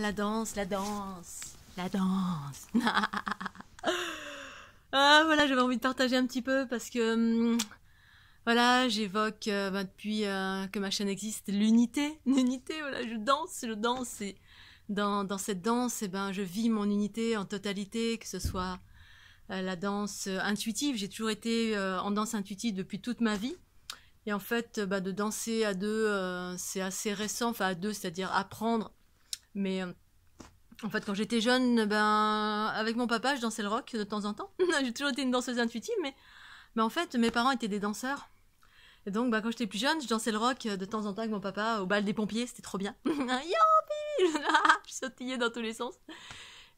La danse, la danse, la danse. Ah, voilà, j'avais envie de partager un petit peu parce que voilà, j'évoque depuis que ma chaîne existe l'unité, l'unité. Voilà, je danse et dans cette danse, eh ben, je vis mon unité en totalité, que ce soit la danse intuitive. J'ai toujours été en danse intuitive depuis toute ma vie. Et en fait, de danser à deux, c'est assez récent. Enfin, à deux, c'est-à-dire apprendre. Mais en fait, quand j'étais jeune, avec mon papa, je dansais le rock de temps en temps. J'ai toujours été une danseuse intuitive, mais en fait, mes parents étaient des danseurs. Et donc, quand j'étais plus jeune, je dansais le rock de temps en temps avec mon papa au bal des pompiers. C'était trop bien. Youpi je sautillais dans tous les sens.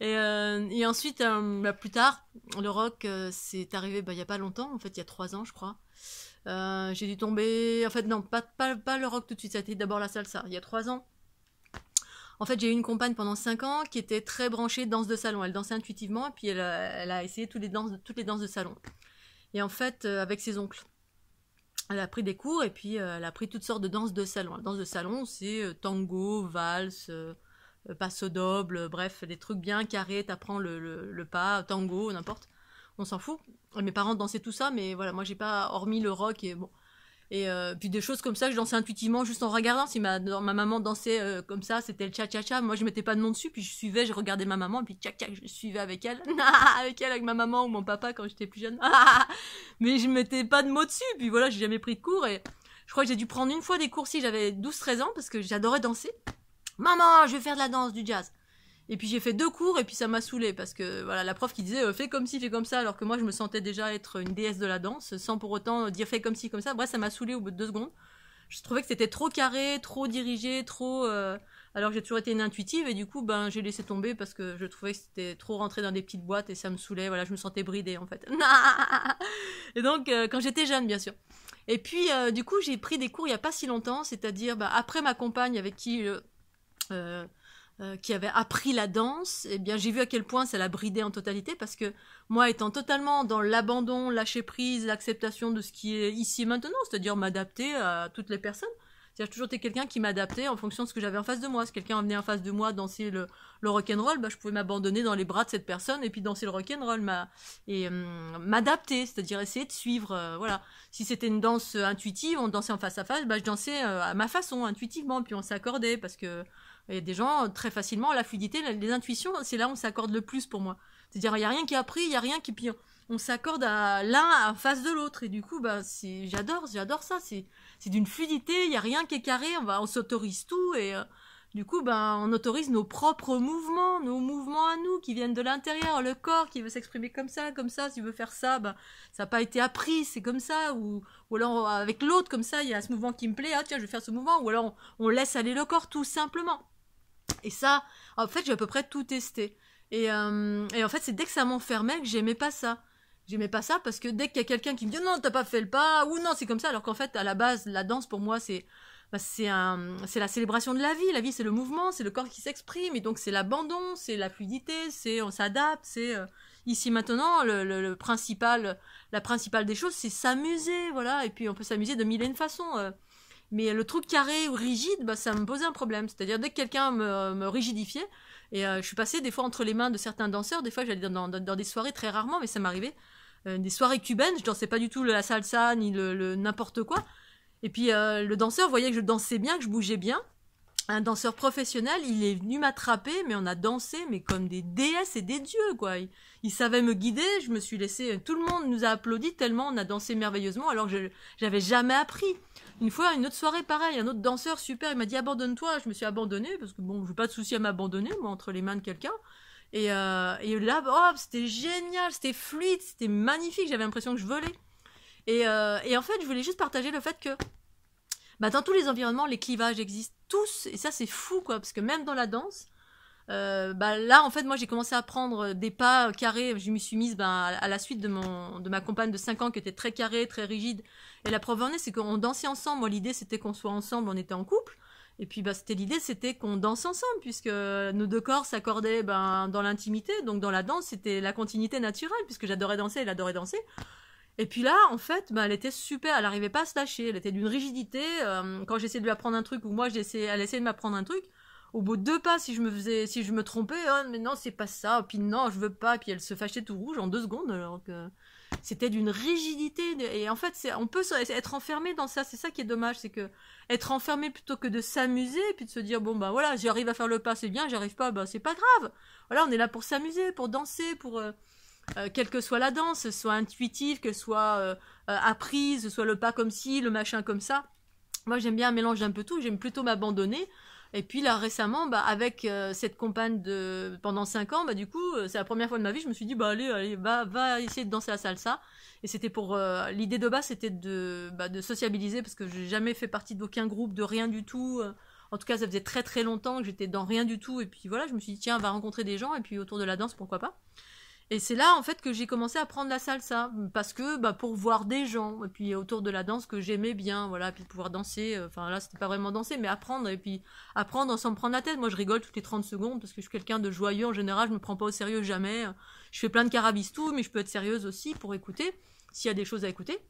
Et ensuite, plus tard, le rock, c'est arrivé il y a pas longtemps, en fait, il y a 3 ans, je crois. J'ai dû tomber... En fait, non, pas le rock tout de suite, ça a été d'abord la salsa. Il y a 3 ans. En fait, j'ai eu une compagne pendant 5 ans qui était très branchée danse de salon. Elle dansait intuitivement, et puis elle a essayé toutes les danses de salon. Et en fait, avec ses oncles. Elle a pris des cours, et puis elle a pris toutes sortes de danses de salon. La danse de salon, c'est tango, valse... passo doble, bref, des trucs bien carrés, t'apprends le pas, tango, n'importe, on s'en fout. Mes parents dansaient tout ça, mais voilà, moi j'ai pas, hormis le rock et bon. Et puis des choses comme ça, je dansais intuitivement juste en regardant. Si ma maman dansait comme ça, c'était le cha-cha-cha. Moi je mettais pas de nom dessus, puis je suivais, je regardais ma maman, puis tchac-tchac, je suivais avec elle, avec ma maman ou mon papa quand j'étais plus jeune. Mais je mettais pas de mots dessus, puis voilà, j'ai jamais pris de cours et je crois que j'ai dû prendre une fois des cours si j'avais 12-13 ans parce que j'adorais danser. Maman, je vais faire de la danse, du jazz. Et puis j'ai fait 2 cours et puis ça m'a saoulée parce que voilà, la prof qui disait fais comme ci, fais comme ça, alors que moi je me sentais déjà être une déesse de la danse sans pour autant dire fais comme ci, comme ça. Bref, ça m'a saoulée au bout de 2 secondes. Je trouvais que c'était trop carré, trop dirigé, trop... Alors j'ai toujours été une intuitive et du coup j'ai laissé tomber parce que je trouvais que c'était trop rentré dans des petites boîtes et ça me saoulait. Voilà, je me sentais bridée en fait. Et donc quand j'étais jeune bien sûr. Et puis du coup j'ai pris des cours il y a pas si longtemps, c'est-à-dire après ma compagne avec qui avait appris la danse, eh bien j'ai vu à quel point ça l'a bridé en totalité parce que moi étant totalement dans l'abandon, lâcher prise, l'acceptation de ce qui est ici et maintenant, c'est-à-dire m'adapter à toutes les personnes. J'ai toujours été quelqu'un qui m'adaptait en fonction de ce que j'avais en face de moi. Si quelqu'un venait en face de moi danser le rock'n'roll, je pouvais m'abandonner dans les bras de cette personne et puis danser le rock'n'roll, m'adapter, c'est-à-dire essayer de suivre. Voilà. Si c'était une danse intuitive, on dansait en face à face, je dansais à ma façon, intuitivement, puis on s'accordait parce que il y a des gens, très facilement, la fluidité, les intuitions, c'est là où on s'accorde le plus pour moi. C'est-à-dire, il n'y a rien qui est appris, il n'y a rien qui... Puis on s'accorde à l'un en face de l'autre. Et du coup, j'adore ça. C'est d'une fluidité, il n'y a rien qui est carré, on s'autorise tout. Et du coup, on autorise nos propres mouvements, nos mouvements à nous, qui viennent de l'intérieur. Le corps qui veut s'exprimer comme ça, s'il veut faire ça, ça n'a pas été appris, c'est comme ça. Ou alors, avec l'autre, comme ça, il y a ce mouvement qui me plaît, tiens, je vais faire ce mouvement. Ou alors, on laisse aller le corps, tout simplement. Et ça, en fait, j'ai à peu près tout testé. Et en fait, c'est dès que ça m'enfermait que j'aimais pas ça. J'aimais pas ça parce que dès qu'il y a quelqu'un qui me dit non, t'as pas fait le pas, ou non, c'est comme ça, alors qu'en fait, à la base, la danse, pour moi, c'est la célébration de la vie. La vie, c'est le mouvement, c'est le corps qui s'exprime, et donc c'est l'abandon, c'est la fluidité, on s'adapte, c'est ici maintenant, la principale des choses, c'est s'amuser, voilà, et puis on peut s'amuser de mille et une façons. Mais le truc carré ou rigide, ça me posait un problème. C'est-à-dire, dès que quelqu'un me rigidifiait, et je suis passée des fois entre les mains de certains danseurs, des fois j'allais dans des soirées, très rarement, mais ça m'arrivait, des soirées cubaines, je dansais pas du tout la salsa, ni le n'importe quoi. Et puis le danseur voyait que je dansais bien, que je bougeais bien. Un danseur professionnel, il est venu m'attraper, mais on a dansé, mais comme des déesses et des dieux, quoi. Il savait me guider, je me suis laissée... Tout le monde nous a applaudi tellement on a dansé merveilleusement, alors que j'avais jamais appris. Une fois, une autre soirée, pareil, un autre danseur super, il m'a dit abandonne-toi, je me suis abandonnée, parce que bon, j'ai pas de souci à m'abandonner, moi, entre les mains de quelqu'un. Et là, c'était génial, c'était fluide, c'était magnifique, j'avais l'impression que je volais. Et en fait, je voulais juste partager le fait que dans tous les environnements, les clivages existent tous, et ça c'est fou quoi, parce que même dans la danse, là en fait moi j'ai commencé à prendre des pas carrés, je m'y suis mise à la suite de ma compagne de 5 ans qui était très carrée, très rigide, et la preuve en est c'est qu'on dansait ensemble, moi l'idée c'était qu'on soit ensemble, on était en couple, et puis l'idée c'était qu'on danse ensemble, puisque nos 2 corps s'accordaient dans l'intimité, donc dans la danse c'était la continuité naturelle, puisque j'adorais danser, elle adorait danser. Et puis là, en fait, elle était super, elle n'arrivait pas à se lâcher, elle était d'une rigidité, quand j'essayais de lui apprendre un truc, ou moi elle essayait de m'apprendre un truc, au bout de 2 pas, si je me trompais, oh, mais non, c'est pas ça, puis non, je veux pas, puis elle se fâchait tout rouge en 2 secondes, alors que c'était d'une rigidité, et en fait, on peut être enfermé dans ça, c'est ça qui est dommage, c'est que être enfermé plutôt que de s'amuser, puis de se dire, bon, bah voilà, j'arrive à faire le pas, c'est bien, j'arrive pas, bah c'est pas grave. Voilà, on est là pour s'amuser, pour danser, pour... quelle que soit la danse, soit intuitive, qu'elle soit apprise, soit le pas comme ci, le machin comme ça. Moi, j'aime bien un mélange d'un peu tout, j'aime plutôt m'abandonner. Et puis là, récemment, bah, avec cette compagne pendant 5 ans, bah, du coup, c'est la première fois de ma vie, je me suis dit, bah, allez, va essayer de danser la salsa. Et c'était pour... l'idée de base, c'était de sociabiliser, parce que j'ai jamais fait partie d'aucun groupe, de rien du tout. En tout cas, ça faisait très très longtemps que j'étais dans rien du tout. Et puis voilà, je me suis dit, tiens, va rencontrer des gens, et puis autour de la danse, pourquoi pas. Et c'est là, en fait, que j'ai commencé à prendre la salsa, parce que, bah, pour voir des gens, et puis autour de la danse que j'aimais bien, voilà, puis pouvoir danser, enfin là, c'était pas vraiment danser, mais apprendre, et puis apprendre sans me prendre la tête. Moi, je rigole toutes les 30 secondes, parce que je suis quelqu'un de joyeux, en général, je me prends pas au sérieux jamais. Je fais plein de carabistous, mais je peux être sérieuse aussi pour écouter, s'il y a des choses à écouter.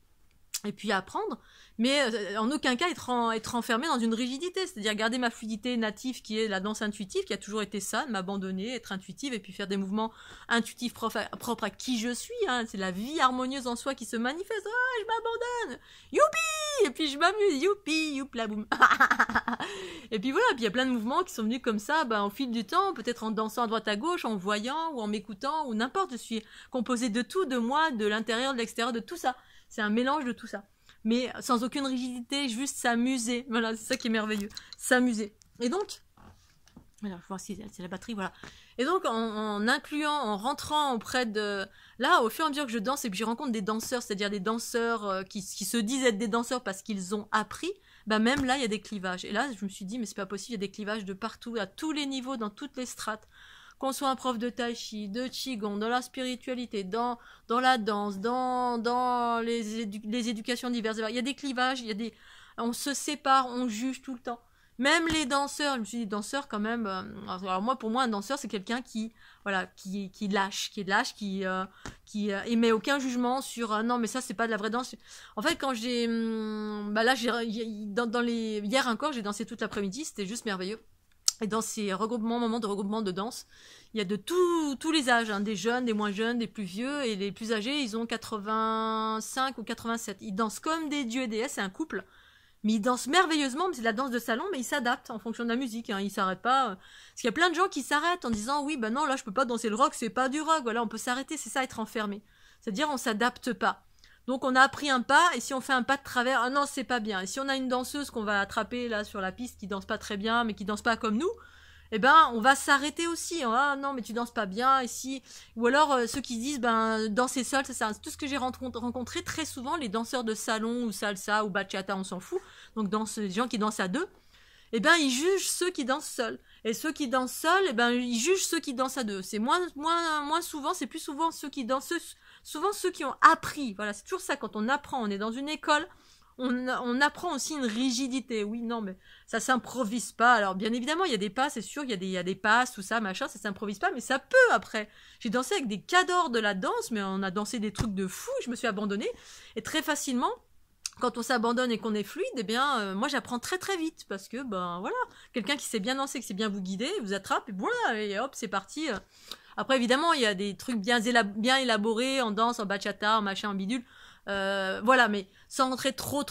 Et puis apprendre, mais en aucun cas être enfermé dans une rigidité, c'est-à-dire garder ma fluidité native qui est la danse intuitive, qui a toujours été ça, de m'abandonner, être intuitive, et puis faire des mouvements intuitifs propres à qui je suis, hein. C'est la vie harmonieuse en soi qui se manifeste, je m'abandonne, youpi, et puis je m'amuse, youpi, youpla boum. Et puis voilà, puis il y a plein de mouvements qui sont venus comme ça, au fil du temps, peut-être en dansant à droite à gauche, en voyant, ou en m'écoutant, ou n'importe, je suis composée de tout, de moi, de l'intérieur, de l'extérieur, de tout ça. C'est un mélange de tout ça. Mais sans aucune rigidité, juste s'amuser. Voilà, c'est ça qui est merveilleux. S'amuser. Et donc, voilà, je vois si c'est la batterie, voilà. Et donc, en incluant, en rentrant auprès de... Là, au fur et à mesure que je danse, et puis je rencontre des danseurs, c'est-à-dire des danseurs qui se disent être des danseurs parce qu'ils ont appris, même là, il y a des clivages. Et là, je me suis dit, mais c'est pas possible, il y a des clivages de partout, à tous les niveaux, dans toutes les strates. Qu'on soit un prof de tai chi, de qigong, dans la spiritualité, dans la danse, dans les éducations diverses. Il y a des clivages, on se sépare, on juge tout le temps. Même les danseurs, je me suis dit, danseur quand même. Alors moi, pour moi, un danseur, c'est quelqu'un qui lâche, qui émet aucun jugement sur non, mais ça, c'est pas de la vraie danse. En fait, quand hier encore, j'ai dansé toute l'après-midi, c'était juste merveilleux. Et dans ces moments de regroupement de danse, il y a de tous les âges, hein, des jeunes, des moins jeunes, des plus vieux, et les plus âgés, ils ont 85 ou 87. Ils dansent comme des dieux et déesses, c'est un couple, mais ils dansent merveilleusement, c'est de la danse de salon, mais ils s'adaptent en fonction de la musique, hein, ils s'arrêtent pas. Parce qu'il y a plein de gens qui s'arrêtent en disant, oui, non, là, je peux pas danser le rock, c'est pas du rock, voilà, on peut s'arrêter, c'est ça, être enfermé. C'est-à-dire, on s'adapte pas. Donc on a appris un pas, et si on fait un pas de travers, ah non, c'est pas bien. Et si on a une danseuse qu'on va attraper là sur la piste qui danse pas très bien, mais qui danse pas comme nous, on va s'arrêter aussi. Ah non, mais tu danses pas bien, ici. Ou alors ceux qui disent, danser seul, c'est tout ce que j'ai rencontré très souvent, les danseurs de salon, ou salsa, ou bachata, on s'en fout. Donc les gens qui dansent à deux, ils jugent ceux qui dansent seuls. Et ceux qui dansent seuls, ils jugent ceux qui dansent à deux. C'est moins souvent, c'est plus souvent ceux qui dansent, souvent ceux qui ont appris. Voilà, c'est toujours ça, quand on apprend, on est dans une école, on apprend aussi une rigidité. Oui, non, mais ça s'improvise pas. Alors, bien évidemment, il y a des pas, c'est sûr, il y a des passes, tout ça, machin, ça s'improvise pas, mais ça peut après. J'ai dansé avec des cadors de la danse, mais on a dansé des trucs de fou, je me suis abandonnée, et très facilement, quand on s'abandonne et qu'on est fluide, moi j'apprends très très vite, parce que, voilà, quelqu'un qui sait bien danser, qui sait bien vous guider, vous attrape, et voilà, et hop, c'est parti. Après, évidemment, il y a des trucs bien élaborés en danse, en bachata, en machin, en bidule. Voilà, mais sans rentrer trop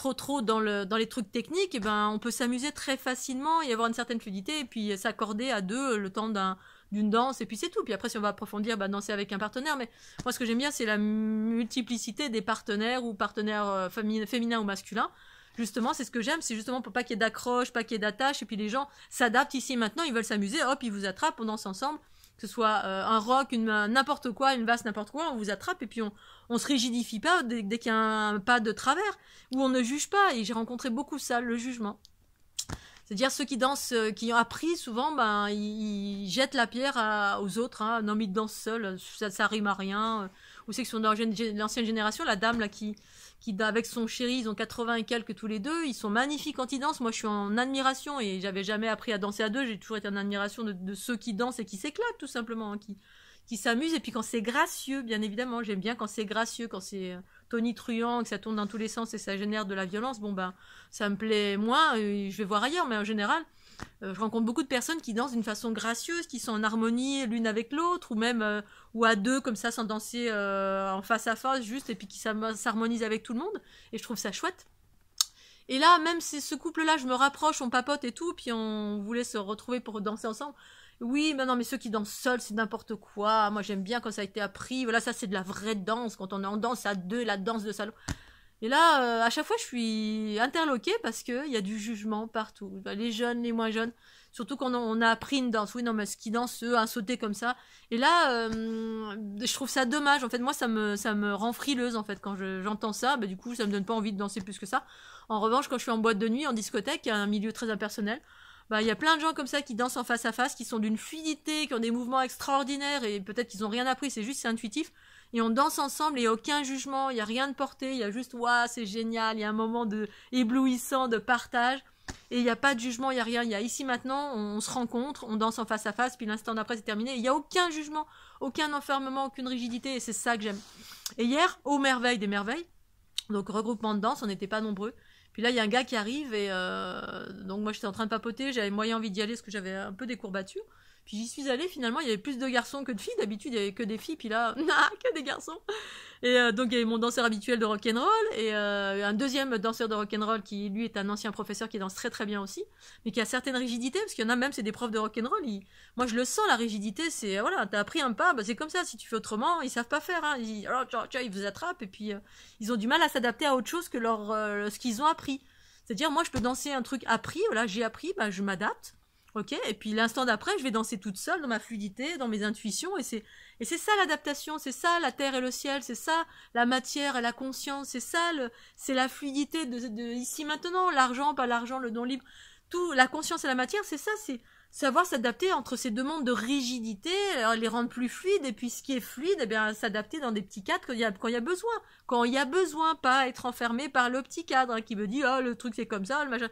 dans les trucs techniques, on peut s'amuser très facilement et avoir une certaine fluidité, et puis s'accorder à deux le temps d'une danse, et puis c'est tout. Puis après, si on va approfondir, danser avec un partenaire. Mais moi, ce que j'aime bien, c'est la multiplicité des partenaires, ou partenaires féminins ou masculins. Justement, c'est ce que j'aime, c'est justement pour pas qu'il y ait d'accroche, pas qu'il y ait d'attache, et puis les gens s'adaptent ici et maintenant, ils veulent s'amuser, hop, ils vous attrapent, on danse ensemble. Que ce soit un rock, n'importe quoi, une basse, n'importe quoi, on vous attrape, et puis on se rigidifie pas dès qu'il y a un pas de travers, où on ne juge pas. Et j'ai rencontré beaucoup ça, le jugement. C'est-à-dire ceux qui dansent, qui ont appris souvent, ils jettent la pierre aux autres. Hein. Non, mais ils dansent seuls, ça rime à rien. Ou c'est que sont dans l'ancienne génération, la dame là qui avec son chéri, ils ont 80 et quelques tous les deux, ils sont magnifiques quand ils dansent. Moi, je suis en admiration, et j'avais jamais appris à danser à deux. J'ai toujours été en admiration de ceux qui dansent et qui s'éclatent tout simplement, hein, qui s'amusent. Et puis quand c'est gracieux, bien évidemment, j'aime bien quand c'est gracieux, quand c'est tonitruant, que ça tourne dans tous les sens et ça génère de la violence. Ça me plaît moins. Je vais voir ailleurs, mais en général, je rencontre beaucoup de personnes qui dansent d'une façon gracieuse, qui sont en harmonie l'une avec l'autre, ou même ou à deux comme ça, sans danser en face à face juste, et puis qui s'harmonisent avec tout le monde. Et je trouve ça chouette. Et là, même si ce couple-là, je me rapproche, on papote et tout, puis on voulait se retrouver pour danser ensemble. Oui, mais non, mais ceux qui dansent seuls, c'est n'importe quoi. Moi, j'aime bien quand ça a été appris. Voilà, ça, c'est de la vraie danse. Quand on est en danse à deux, la danse de salon. Et là, à chaque fois, je suis interloquée parce qu'il y a du jugement partout. Les jeunes, les moins jeunes. Surtout quand on a appris une danse. Oui, non, mais ce qui dansent, eux, à sauter comme ça. Et là, je trouve ça dommage. En fait, moi, ça me rend frileuse, en fait. Quand j'entends ça, bah, du coup, ça me donne pas envie de danser plus que ça. En revanche, quand je suis en boîte de nuit, en discothèque, un milieu très impersonnel, bah, il y a plein de gens comme ça qui dansent en face à face, qui sont d'une fluidité, qui ont des mouvements extraordinaires, et peut-être qu'ils ont rien appris, c'est intuitif. Et on danse ensemble, il n'y a aucun jugement, il n'y a rien de porté, il y a juste, waouh, c'est génial, il y a un moment de éblouissant, de partage. Et il n'y a pas de jugement, il n'y a rien. Il y a ici maintenant, on se rencontre, on danse en face à face, puis l'instant d'après c'est terminé. Il n'y a aucun jugement, aucun enfermement, aucune rigidité, et c'est ça que j'aime. Et hier, aux merveilles des merveilles, donc regroupement de danse, on n'était pas nombreux. Puis là, il y a un gars qui arrive, et donc moi j'étais en train de papoter, j'avais moyen envie d'y aller parce que j'avais un peu des courbatures. Puis j'y suis allée, finalement, il y avait plus de garçons que de filles. D'habitude, il y avait que des filles, puis là, que des garçons. Et donc, il y avait mon danseur habituel de rock'n'roll, et un deuxième danseur de rock'n'roll qui, lui, est un ancien professeur qui danse très très bien aussi, mais qui a certaines rigidités, parce qu'il y en a même, c'est des profs de rock'n'roll. Moi, je le sens, la rigidité, c'est, voilà, t'as appris un pas, bah, c'est comme ça, si tu fais autrement, ils savent pas faire, hein. Alors, ils vous attrapent, et puis ils ont du mal à s'adapter à autre chose que ce qu'ils ont appris. C'est-à-dire, moi, je peux danser un truc appris, voilà, j'ai appris, bah, je m'adapte. Ok, et puis l'instant d'après, je vais danser toute seule dans ma fluidité, dans mes intuitions, et c'est ça l'adaptation, c'est ça la terre et le ciel, c'est ça la matière et la conscience, c'est ça c'est la fluidité de ici maintenant, l'argent, pas l'argent, le don libre, tout, la conscience et la matière, c'est ça, c'est savoir s'adapter entre ces deux mondes de rigidité, les rendre plus fluides, et puis ce qui est fluide, eh bien s'adapter dans des petits cadres quand il y a besoin, pas être enfermé par le petit cadre hein, qui me dit oh le truc c'est comme ça, le machin.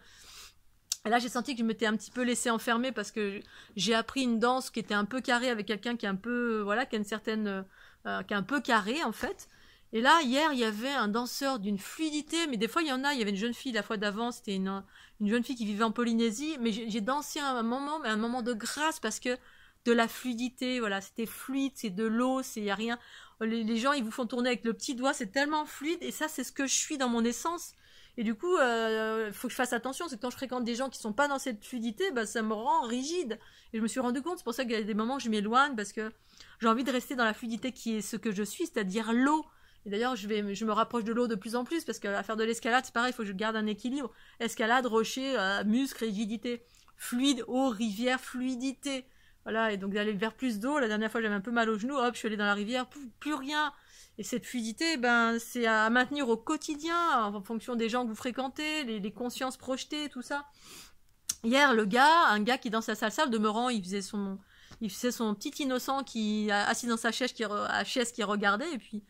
Et là, j'ai senti que je m'étais un petit peu laissée enfermer parce que j'ai appris une danse qui était un peu carrée avec quelqu'un qui est un peu, voilà, qui a une certaine, qui est un peu carré en fait. Et là, hier, il y avait un danseur d'une fluidité, mais des fois, il y avait une jeune fille la fois d'avant, c'était une jeune fille qui vivait en Polynésie, mais j'ai dansé un moment de grâce parce que de la fluidité, voilà, c'était fluide, c'est de l'eau, il y a rien. Les gens, ils vous font tourner avec le petit doigt, c'est tellement fluide, et ça, c'est ce que je suis dans mon essence. Et du coup, faut que je fasse attention, c'est que quand je fréquente des gens qui sont pas dans cette fluidité, bah, ça me rend rigide. Et je me suis rendu compte, c'est pour ça qu'il y a des moments où je m'éloigne, parce que j'ai envie de rester dans la fluidité qui est ce que je suis, c'est-à-dire l'eau. Et d'ailleurs, je me rapproche de l'eau de plus en plus, parce qu'à faire de l'escalade, c'est pareil, il faut que je garde un équilibre. Escalade, rocher, muscle, rigidité. Fluide, eau, rivière, fluidité. Voilà, et donc d'aller vers plus d'eau, la dernière fois j'avais un peu mal au genou, hop, je suis allée dans la rivière, plus rien. Et cette fluidité, ben, c'est à maintenir au quotidien, en fonction des gens que vous fréquentez, les consciences projetées, tout ça. Hier, un gars qui danse la salsa, au demeurant, il faisait son petit innocent qui assis dans sa chaise qui regardait, et puis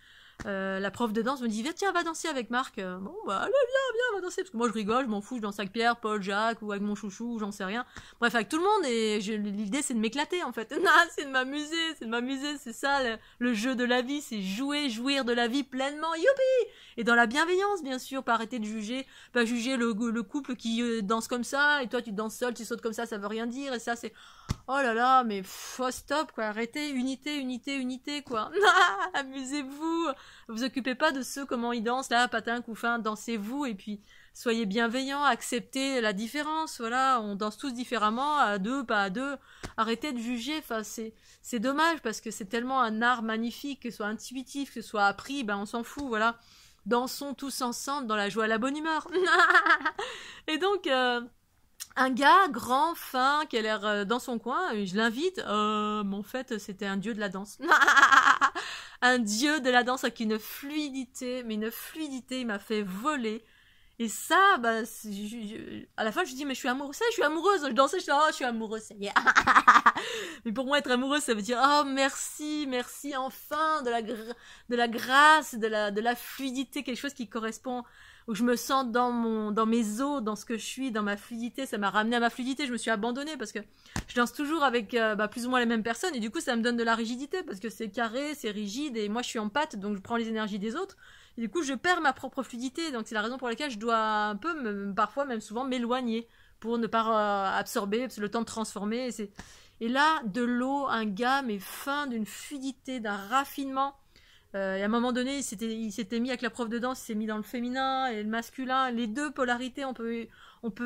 la prof de danse me dit tiens, va danser avec Marc. Bon bah allez, viens, va danser, parce que moi je rigole, je m'en fous, je danse avec Pierre, Paul, Jacques, ou avec mon chouchou, j'en sais rien, bref, avec tout le monde, et l'idée c'est de m'éclater en fait. Non, c'est de m'amuser, c'est ça le jeu de la vie, c'est jouir de la vie pleinement, youpi, et dans la bienveillance bien sûr, pas arrêter de juger, pas juger le couple qui danse comme ça, et toi tu danses seul, tu sautes comme ça veut rien dire, et ça c'est oh là là, mais stop quoi, arrêtez, unité quoi. Amusez-vous, vous occupez pas de ceux comment ils dansent là, patin, couffin, dansez-vous, et puis soyez bienveillants, acceptez la différence, voilà, on danse tous différemment, à deux, pas à deux, arrêtez de juger, enfin c'est dommage parce que c'est tellement un art magnifique, que ce soit intuitif, que ce soit appris, ben on s'en fout, voilà. Dansons tous ensemble dans la joie et la bonne humeur. Et donc un gars grand, fin, qui a l'air dans son coin, je l'invite, mais en fait c'était un dieu de la danse. Un dieu de la danse avec une fluidité, il m'a fait voler. Et ça, bah, à la fin je lui dis mais je suis amoureuse, je dansais, je suis amoureuse, ça y est. Mais pour moi être amoureuse ça veut dire oh merci enfin de la grâce, de la fluidité, quelque chose qui correspond, où je me sens dans mes os, dans ce que je suis, dans ma fluidité. Ça m'a ramené à ma fluidité, je me suis abandonnée parce que je danse toujours avec plus ou moins les mêmes personnes, et du coup ça me donne de la rigidité parce que c'est carré, c'est rigide, et moi je suis en pâte, donc je prends les énergies des autres, et du coup je perds ma propre fluidité. Donc c'est la raison pour laquelle je dois un peu, parfois même souvent, m'éloigner pour ne pas absorber, le temps de transformer. Et là, de l'eau, un gars, mais fin d'une fluidité, d'un raffinement. Et à un moment donné, il s'était mis avec la prof de danse, il s'est mis dans le féminin et le masculin, les deux polarités, on peut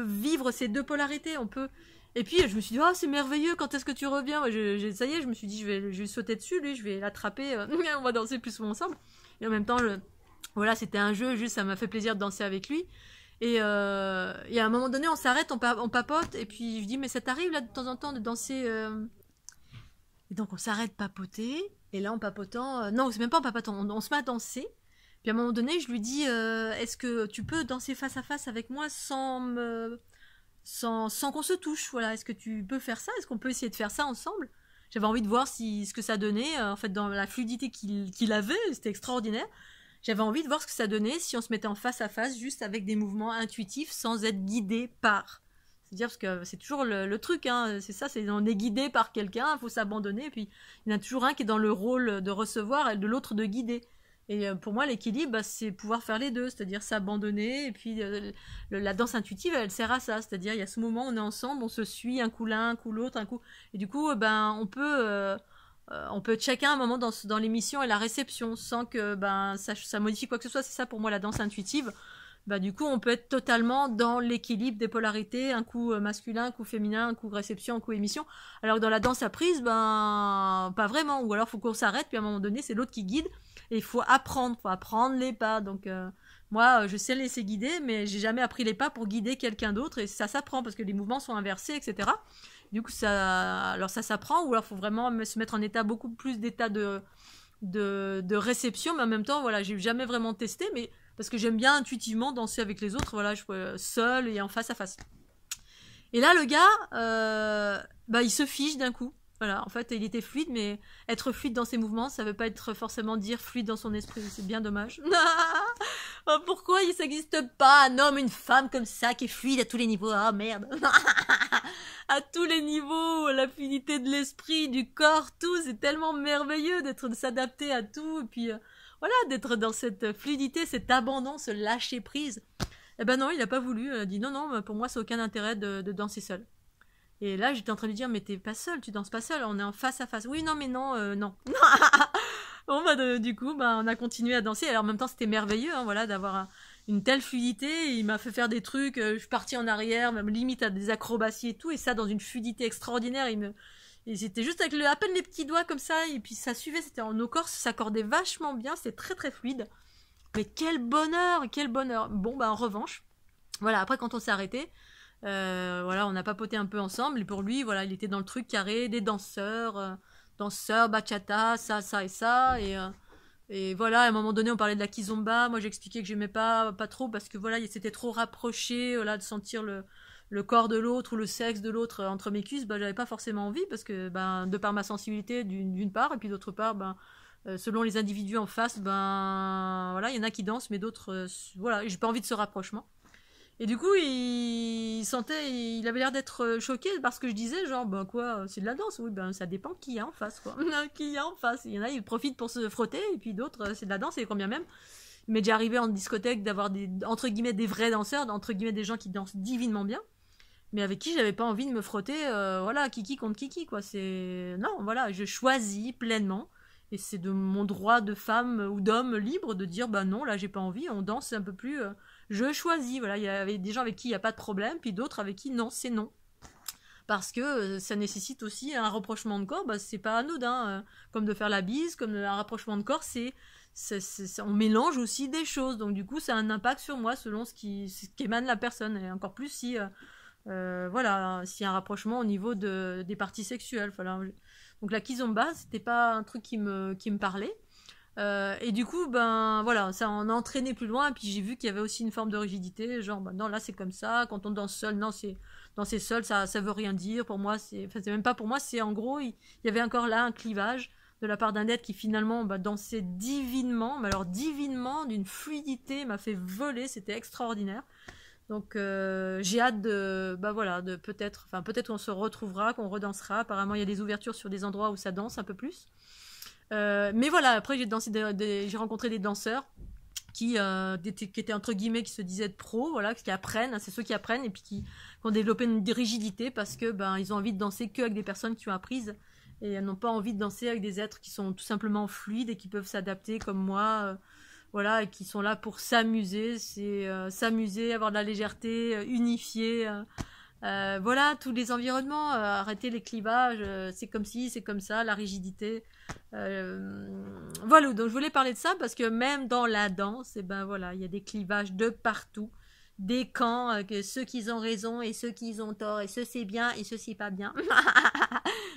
vivre ces deux polarités, on peut... Et puis je me suis dit, oh c'est merveilleux, quand est-ce que tu reviens? Ça y est, je me suis dit, je vais sauter dessus, lui, je vais l'attraper, on va danser plus souvent ensemble. Et en même temps, voilà, c'était un jeu, juste ça m'a fait plaisir de danser avec lui. Et à un moment donné, on s'arrête, on papote, et puis je dis, mais ça t'arrive là de temps en temps de danser Et donc on s'arrête papoter, et là en papotant, non, c'est même pas en papotant, on se met à danser. Puis à un moment donné, je lui dis, est-ce que tu peux danser face à face avec moi sans qu'on se touche, voilà, est-ce que tu peux faire ça? Est-ce qu'on peut essayer de faire ça ensemble? J'avais envie de voir ce que ça donnait, en fait, dans la fluidité qu'il avait, c'était extraordinaire. J'avais envie de voir ce que ça donnait si on se mettait en face à face, juste avec des mouvements intuitifs, sans être guidé par. C'est-à-dire, parce que c'est toujours le truc, hein, c'est ça, on est guidé par quelqu'un, il faut s'abandonner, et puis il y en a toujours un qui est dans le rôle de recevoir et de l'autre de guider. Et pour moi, l'équilibre, c'est pouvoir faire les deux, c'est-à-dire s'abandonner. Et puis, la danse intuitive, elle sert à ça. C'est-à-dire, il y a ce moment où on est ensemble, on se suit, un coup l'un, un coup l'autre, un coup... Et du coup, on peut être chacun un moment dans l'émission et la réception, sans que ça modifie quoi que ce soit. C'est ça, pour moi, la danse intuitive. Du coup, on peut être totalement dans l'équilibre des polarités, un coup masculin, un coup féminin, un coup réception, un coup émission. Alors que dans la danse à prise, pas vraiment. Ou alors, il faut qu'on s'arrête, puis à un moment donné, c'est l'autre qui guide. Et il faut apprendre les pas. Donc, moi, je sais laisser guider, mais j'ai jamais appris les pas pour guider quelqu'un d'autre. Et ça s'apprend, parce que les mouvements sont inversés, etc. Du coup, ça s'apprend, ou alors il faut vraiment se mettre en état, beaucoup plus d'état de réception. Mais en même temps, voilà, j'ai jamais vraiment testé, mais parce que j'aime bien intuitivement danser avec les autres, voilà, je peux seul et en face à face. Et là, le gars, il se fige d'un coup. Voilà, en fait, il était fluide, mais être fluide dans ses mouvements, ça veut pas être forcément dire fluide dans son esprit. C'est bien dommage. Oh, pourquoi il n'existe pas un homme, une femme comme ça qui est fluide à tous les niveaux? Ah, merde. À tous les niveaux, la fluidité de l'esprit, du corps, tout, c'est tellement merveilleux de s'adapter à tout. Et puis, voilà, d'être dans cette fluidité, cet abandon, ce lâcher prise. Eh ben non, il a pas voulu. Il a dit non, pour moi, c'est aucun intérêt de danser seul. Et là, j'étais en train de lui dire, mais t'es pas seul, tu danses pas seul, on est en face à face. Oui, non, mais non, non. Bon, du coup, on a continué à danser. Alors, en même temps, c'était merveilleux, hein, voilà, d'avoir une telle fluidité. Il m'a fait faire des trucs, je suis partie en arrière, même limite à des acrobaties et tout, et ça dans une fluidité extraordinaire. Et c'était juste avec à peine les petits doigts comme ça, et puis ça suivait, nos corps s'accordaient vachement bien, c'était très très fluide. Mais quel bonheur, quel bonheur. Bon, en revanche, voilà, après quand on s'est arrêté, voilà, on a papoté un peu ensemble, et pour lui, voilà, il était dans le truc carré des danseurs, bachata, ça et ça, et voilà, à un moment donné, on parlait de la kizomba. Moi, j'expliquais que j'aimais pas trop, parce que voilà, c'était trop rapproché, voilà, de sentir le corps de l'autre ou le sexe de l'autre entre mes cuisses. J'avais pas forcément envie, parce que de par ma sensibilité d'une part, et puis d'autre part, selon les individus en face, voilà, il y en a qui dansent, mais d'autres, voilà, j'ai pas envie de ce rapprochement. Et du coup, il avait l'air d'être choqué parce que je disais, genre, quoi, c'est de la danse. Oui, ça dépend qui y a en face, quoi. Qui y a en face. Il y en a, ils profitent pour se frotter, et puis d'autres, c'est de la danse, et combien même. Il m'est déjà arrivé en discothèque d'avoir entre guillemets, des vrais danseurs, entre guillemets, des gens qui dansent divinement bien, mais avec qui j'avais pas envie de me frotter, voilà, kiki contre kiki, quoi. Non, voilà, je choisis pleinement. Et c'est de mon droit de femme ou d'homme libre de dire, non, là, j'ai pas envie, on danse un peu plus... je choisis, voilà, il y avait des gens avec qui il n'y a pas de problème, puis d'autres avec qui non, c'est non. Parce que ça nécessite aussi un rapprochement de corps, c'est pas anodin, comme de faire la bise, comme un rapprochement de corps, on mélange aussi des choses, donc du coup ça a un impact sur moi selon ce qui émane la personne, et encore plus si, voilà, s'il y a un rapprochement au niveau des parties sexuelles, voilà. Donc la kizomba, c'était pas un truc qui me parlait. Et du coup, voilà, ça en a entraîné plus loin, et puis j'ai vu qu'il y avait aussi une forme de rigidité, genre, non, là c'est comme ça, quand on danse seul, non, danser seul, ça veut rien dire, pour moi, c'est même pas pour moi, c'est en gros, il y avait encore là un clivage de la part d'un être qui finalement dansait divinement, mais alors divinement, d'une fluidité, m'a fait voler, c'était extraordinaire. Donc j'ai hâte voilà, de peut-être qu'on se retrouvera, qu'on redansera. Apparemment il y a des ouvertures sur des endroits où ça danse un peu plus. Mais voilà, après j'ai rencontré des danseurs qui étaient entre guillemets, qui se disaient être pros, voilà, qui apprennent, c'est ceux qui apprennent et puis qui ont développé une rigidité parce que ils ont envie de danser qu'avec des personnes qui ont apprises et elles n'ont pas envie de danser avec des êtres qui sont tout simplement fluides et qui peuvent s'adapter comme moi, voilà, et qui sont là pour s'amuser, c'est s'amuser, avoir de la légèreté, unifier. Voilà, tous les environnements, arrêter les clivages, c'est comme ci, c'est comme ça, la rigidité. Voilà, donc je voulais parler de ça parce que même dans la danse, et ben voilà, il y a des clivages de partout, des camps, que ceux qui ont raison et ceux qui ont tort, et ceux c'est bien et ceux c'est pas bien.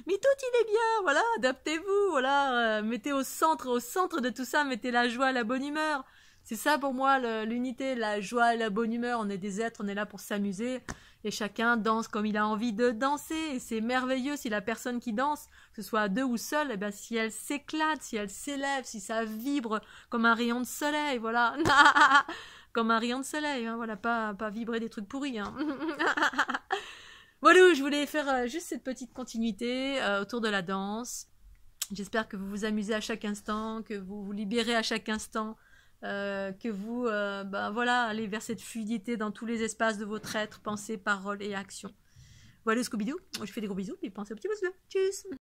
Mais tout il est bien, voilà, adaptez-vous, voilà, mettez au centre de tout ça, mettez la joie, la bonne humeur. C'est ça pour moi l'unité, la joie et la bonne humeur. On est des êtres, on est là pour s'amuser. Et chacun danse comme il a envie de danser. Et c'est merveilleux si la personne qui danse, que ce soit à deux ou seule, eh ben, si elle s'éclate, si elle s'élève, si ça vibre comme un rayon de soleil, voilà. Comme un rayon de soleil, hein, voilà, pas vibrer des trucs pourris. Hein. Voilà, je voulais faire juste cette petite continuité autour de la danse. J'espère que vous vous amusez à chaque instant, que vous vous libérez à chaque instant. Que vous voilà, allez vers cette fluidité dans tous les espaces de votre être, pensée, parole et action. Voilà Scooby-Doo, je fais des gros bisous et pensez au petit pouce bleu. Tchuss.